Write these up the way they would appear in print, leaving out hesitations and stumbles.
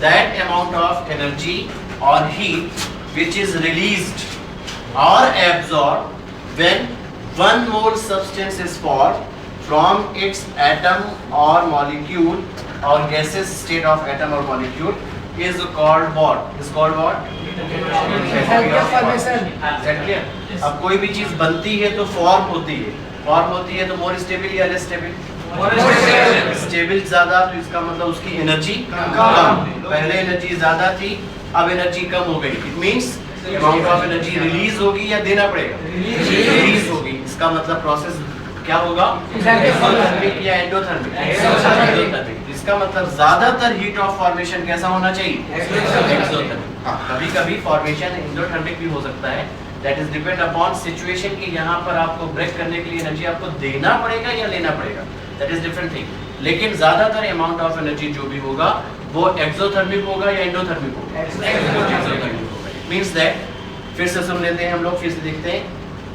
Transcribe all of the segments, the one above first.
that amount of energy or heat which is released or absorbed when 1 mole substance is formed from its atom or molecule or gaseous state of atom or molecule is called what? Is called what? Enthalpy of formation. Exactly. अब कोई भी चीज बनती है तो form होती है, form होती है तो मोर स्टेबल या लेस स्टेबल? स्टेबल ज्यादा, तो इसका मतलब उसकी एनर्जी कम। पहले एनर्जी ज्यादा थी, अब एनर्जी कम हो गई। It means amount of energy release होगी या देना पड़ेगा? रिलीज होगी। इसका मतलब प्रोसेस क्या होगा? एक्सोथर्मिक या एंडोथर्मिक? एक्सोथर्मिक। इसका मतलब ज्यादातर हीट ऑफ फॉर्मेशन कैसा होना चाहिए? एक्सोथर्मिक। हाँ, कभी-कभी फॉर्मेशन एंडोथर्मिक भी हो सकता है। That is depend upon situation कि यहाँ पर आपको ब्रेक करने के लिए एनर्जी आपको देना पड़ेगा या लेना पड़ेगा। That is different thing. लेकिन ज्यादातर अमाउंट ऑफ एनर्जी जो भी होगा वो एक्सोथर्मिक होगा या एंडोथर्मिक होगा? एक्सोथर्मिक होगा। इट मींस दैट, फिर से सुन लेते हैं हम लोग, फिर से देखते हैं।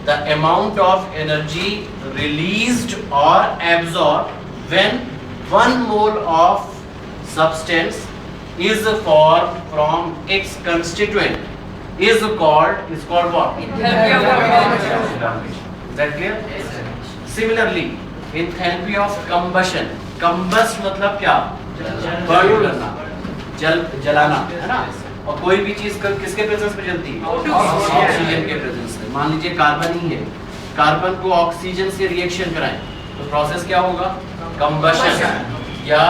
The amount of energy released or absorbed when 1 mole of substance is formed from its constituent is called what? Enthalpy of formation. Is that clear? Similarly, enthalpy of combustion. Combust मतलब क्या? बर्न करना, जलाना, है ना? और कोई भी चीज किसके प्रेजेंस में जलती है? ऑक्सीजन के प्रेजेंस में। मान लीजिए कार्बन ही है, कार्बन को ऑक्सीजन से रिएक्शन कराएं तो प्रोसेस क्या होगा? कंबशन, या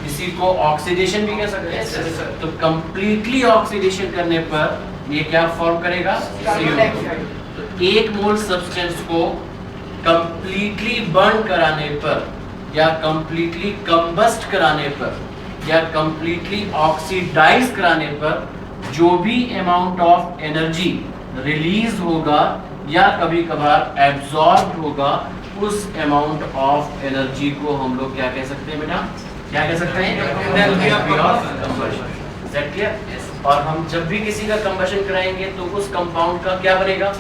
इसी को ऑक्सीडेशन भी कह सकते हैं। तो कंप्लीटली ऑक्सीडेशन करने पर ये क्या फॉर्म करेगा? CO2। तो 1 मोल सब्सटेंस को कंप्लीटली बर्न कराने पर या कंप्लीटली कंबस्ट कराने पर या कंप्लीटली ऑक्सीडाइज कराने पर जो भी अमाउंट ऑफ एनर्जी रिलीज होगा या कभी कभार एब्जॉर्ब होगा, उस अमाउंट ऑफ एनर्जी को हम लोग क्या कह सकते हैं बेटा? क्या कह सकते हैं? Energy of combustion. Is that clear? और हम जब भी किसी का कंबशन कराएंगे तो उस कंपाउंड का क्या बनेगा?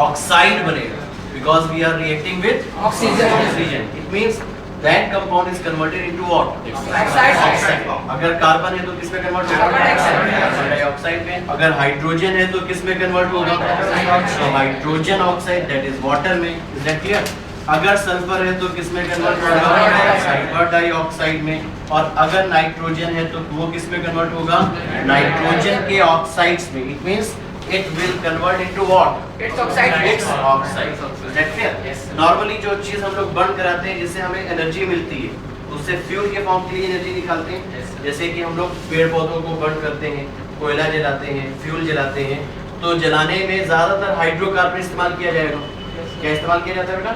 ऑक्साइड बनेगा, because we are reacting with oxygen. It means that compound is converted into what? Oxide. अगर कार्बन है तो किस में कन्वर्ट होगा? कार्बन डाइऑक्साइड में। अगर हाइड्रोजन है तो किस में कन्वर्ट होगा? तो hydrogen oxide, that is water में। Is that clear? अगर सल्फर है तो किस में कन्वर्ट होगा? सल्फर डाइऑक्साइड में। और अगर नाइट्रोजन है तो वो किस में कन्वर्ट होगा? नाइट्रोजन के ऑक्साइड्स में। It means it will convert into what? It's oxide. It's oxide. Is that clear? Yes. Normally जो चीज हम लोग बर्न कराते हैं जिससे हमें एनर्जी मिलती है, उससे फ्यूल के फॉर्म के लिए एनर्जी निकालते हैं। yes. जैसे कि हम लोग पेड़ पौधों को बर्न करते हैं, कोयला जलाते हैं, फ्यूल जलाते हैं, तो जलाने में ज्यादातर हाइड्रोकार्बन इस्तेमाल किया जाएगा। क्या इस्तेमाल किया जाता है बेटा?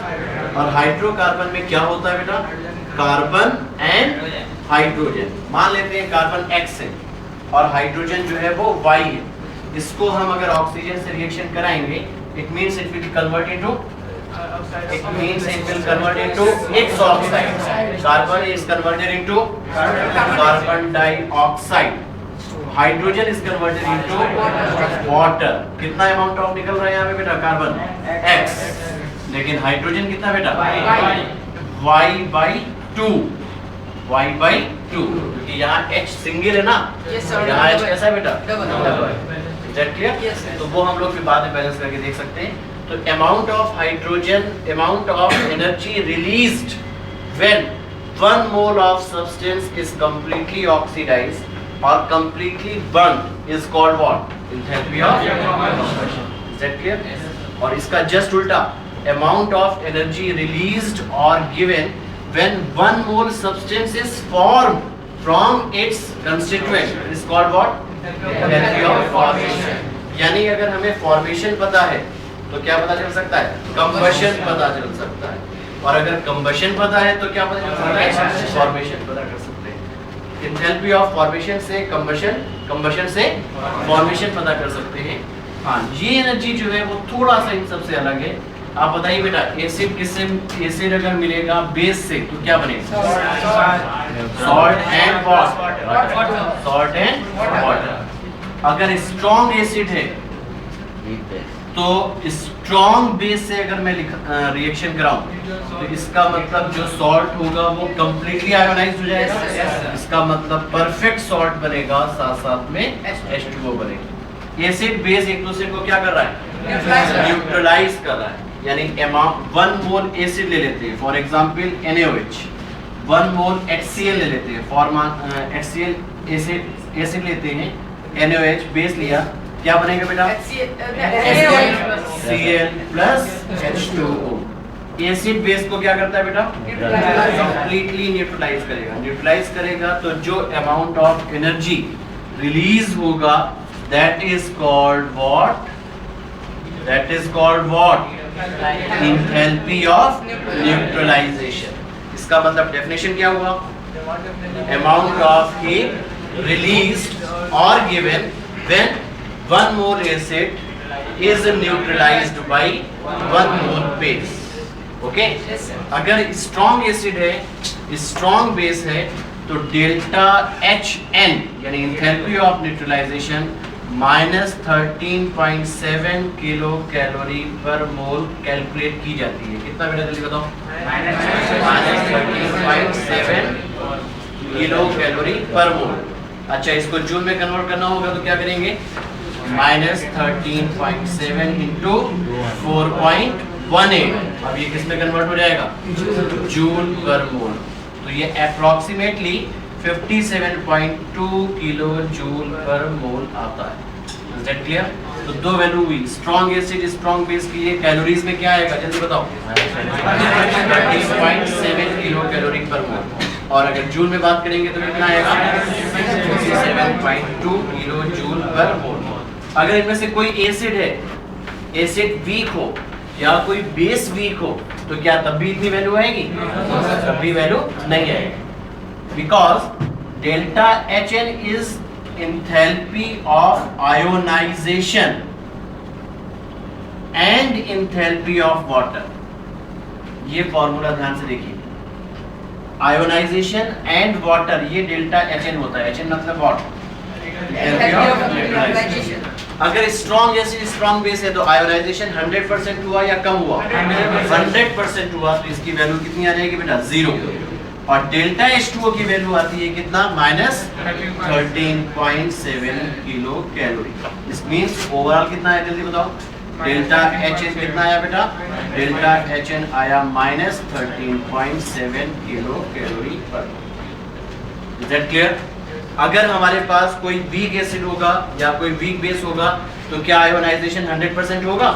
और हाइड्रोकार्बन में क्या होता है बेटा? Carbon and hydrogen. मान लेते हैं कार्बन X है और हाइड्रोजन जो है वो Y है। इसको हम अगर ऑक्सीजन से रिएक्शन कराएंगे, it means it will convert into X oxide. Carbon is converted into carbon dioxide. Hydrogen is converted into water. कितना अमाउंट ऑफ निकल रहा है यहाँ पे बेटा? कार्बन X, लेकिन हाइड्रोजन कितना बेटा? Y/2, क्योंकि यहाँ H सिंगल है ना, यहाँ H कैसा है बेटा? डबल। Yes, तो वो हम लोग फिर बाद में बैलेंस करके देख सकते हैं। तो amount of hydrogen, amount of energy released when 1 mole of substance is completely oxidised और completely burn is called what? Enthalpy of combustion. Is that clear? और इसका जस्ट उल्टा, अमाउंट ऑफ एनर्जी रिलीज्ड और given when 1 mole substance is formed from its constituent is called what? Energy of formation. यानी अगर हमें formation पता है तो क्या पता चल सकता है? कंबशन पता चल सकता है। और अगर कंबशन पता है तो क्या पता चल सकता है? फॉर्मेशन पता कर सकते हैं। एंथैल्पी ऑफ फॉर्मेशन से कंबशन, कंबशन से फॉर्मेशन पता कर सकते हैं। हाँ, ये एनर्जी जो है वो थोड़ा सा इन सबसे अलग है। आप बताइए बेटा, एसिड किससे, एसिड अगर मिलेगा बेस से तो क्या बनेगा? Salt and water. Salt and water. अगर स्ट्रॉन्ग एसिड है तो स्ट्रॉन्ग बेस से अगर मैं रिएक्शन कराऊं तो इसका मतलब जो सॉल्ट होगा वो कंप्लीटली आयोनाइज्ड हो जाएगा। इसका मतलब परफेक्ट सॉल्ट बनेगा, साथ साथ में H2O बनेगा। एसिड बेस एक दूसरे को क्या कर रहा है? न्यूट्रलाइज कर रहा है। यानी अमाउंट 1 मोल एसिड ले लेते हैं, for example NaOH, 1 mole HCl ले लेते हैं, HCl एसिड लेते हैं, NaOH बेस लिया, क्या बनेगा बेटा? Cl plus H2O। Acid base को क्या करता है बेटा? कंप्लीटली न्यूट्रलाइज करेगा। न्यूट्रलाइज करेगा तो जो अमाउंट ऑफ एनर्जी रिलीज होगा that is called what? That is called what? Enthalpy of neutralization. इसका मतलब डेफिनेशन क्या हुआ? अमाउंट ऑफ हीट रिलीज्ड और given when 1 mole acid is neutralized by 1 mole base. Okay? अगर स्ट्रॉन्ग एसिड है, strong base है, तो डेल्टा HN यानी enthalpy of neutralization -13.7 kilo calorie per mole calculate की जाती है। कितना बेटा जल्दी बताओ? -13.7 किलो कैलोरी पर मोल। अच्छा, इसको जूल में कन्वर्ट करना होगा तो क्या करेंगे? -13.7 इंटू 4.18। अब ये किस में कन्वर्ट हो जाएगा? जूल पर मोल। तो ये अप्रोक्सीमेटली 57.2 किलो जूल पर मोल आता है। Is that clear? तो दो वैल्यू हुई, स्ट्रॉन्ग एसिड स्ट्रॉन्ग बेस के लिए कैलोरीज में क्या आएगा जल्दी बताओ? 13.7 किलो कैलोरी पर मोल। और अगर जूल में बात करेंगे तो कितना आएगा? 57.2 किलो जूल पर मोल। अगर इनमें से कोई एसिड है, एसिड वीक हो या कोई बेस वीक हो, तो क्या तब भी इतनी वैल्यू आएगी? तब भी वैल्यू नहीं आएगी, because delta HN is enthalpy of ionization and enthalpy of water. ये फॉर्मूला ध्यान से देखिए, आयोनाइजेशन एंड वाटर, ये डेल्टा HN होता है। HN मतलब व्हाट? अगर स्ट्रॉन्ग एसिड स्ट्रॉन्ग बेस है तो आयोनाइजेशन 100% हुआ या कम हुआ? 100% हुआ, तो इसकी वैल्यू कितनी आ जाएगी बेटा? 0। और डेल्टा H2O की वैल्यू आती है कितना? -13.7 kilo calorie. This means overall कितना है जल्दी बताओ? डेल्टा HN कितना आया बेटा? डेल्टा HN आया -13.7 किलो कैलोरी पर। Is that clear? अगर हमारे पास कोई वीक एसिड होगा या कोई वीक बेस होगा तो क्या आयोनाइजेशन 100% होगा?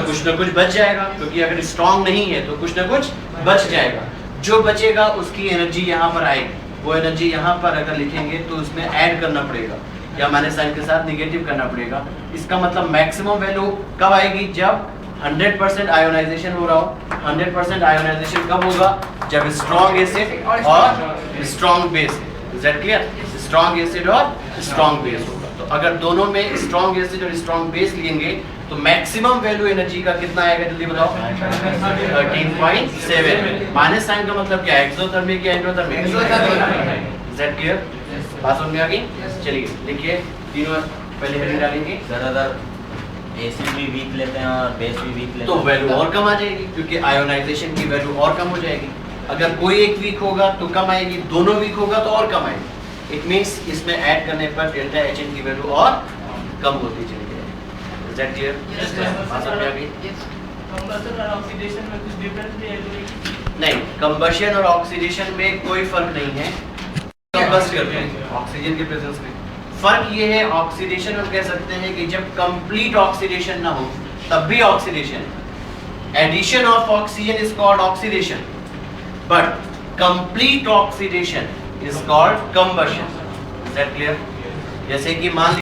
कुछ ना कुछ बच जाएगा, क्योंकि अगर स्ट्रॉन्ग नहीं है तो कुछ ना कुछ बच जाएगा। जो बचेगा उसकी एनर्जी यहाँ पर आएगी। वो एनर्जी यहाँ पर अगर लिखेंगे तो उसमें ऐड करना पड़ेगा या माइनस साइन के साथ निगेटिव करना पड़ेगा। इसका मतलब मैक्सिमम वैल्यू कब आएगी? जब 100% आयोनाइजेशन हो रहा हो। 100% आयोनाइजेशन कब होगा? जब स्ट्रॉन्ग एसिड और strong base. Is that clear? Strong acid और स्ट्रॉन्ग बेस होगा। तो अगर दोनों में स्ट्रॉन्ग एसिड और स्ट्रॉन्ग बेस लेंगे तो मैक्सिमम वैल्यू एनर्जी का कितना आएगा जल्दी बताओ? 13.7। माइनस साइन का मतलब क्या है? एक्सोथर्मिक या एंडोथर्मिक? Is that clear? बात समझ में आ गई? चलिए लिखिए, तीनों पहले हेडिंग डालेंगे। सर अगर एसिड भी वीक लेते हैं और बेस भी वीक लेते हैं तो वैल्यू और कम आ जाएगी, क्योंकि आयोनाइजेशन की वैल्यू और कम हो जाएगी। अगर कोई एक वीक होगा तो कम आएगी, दोनों वीक होगा तो और कम आएगी। इट मींस इसमें ऐड करने पर डेल्टा HN की वैल्यू और कम होती चली जाएगी। Is that clear? बात समझ में आ गई? कंबशन और ऑक्सीडेशन में कुछ डिफरेंस भी है? नहीं, कंबशन और ऑक्सीडेशन में कोई फर्क नहीं है। कंबस्ट करते हैं ऑक्सीजन के प्रेजेंस में। फर्क ये है, ऑक्सीडेशन हम कह सकते हैं कि जब कंप्लीट ऑक्सीडेशन ना हो तब भी oxidation. Addition of oxygen is called oxidation, but complete oxidation is called combustion. Is that clear? जैसे कि मान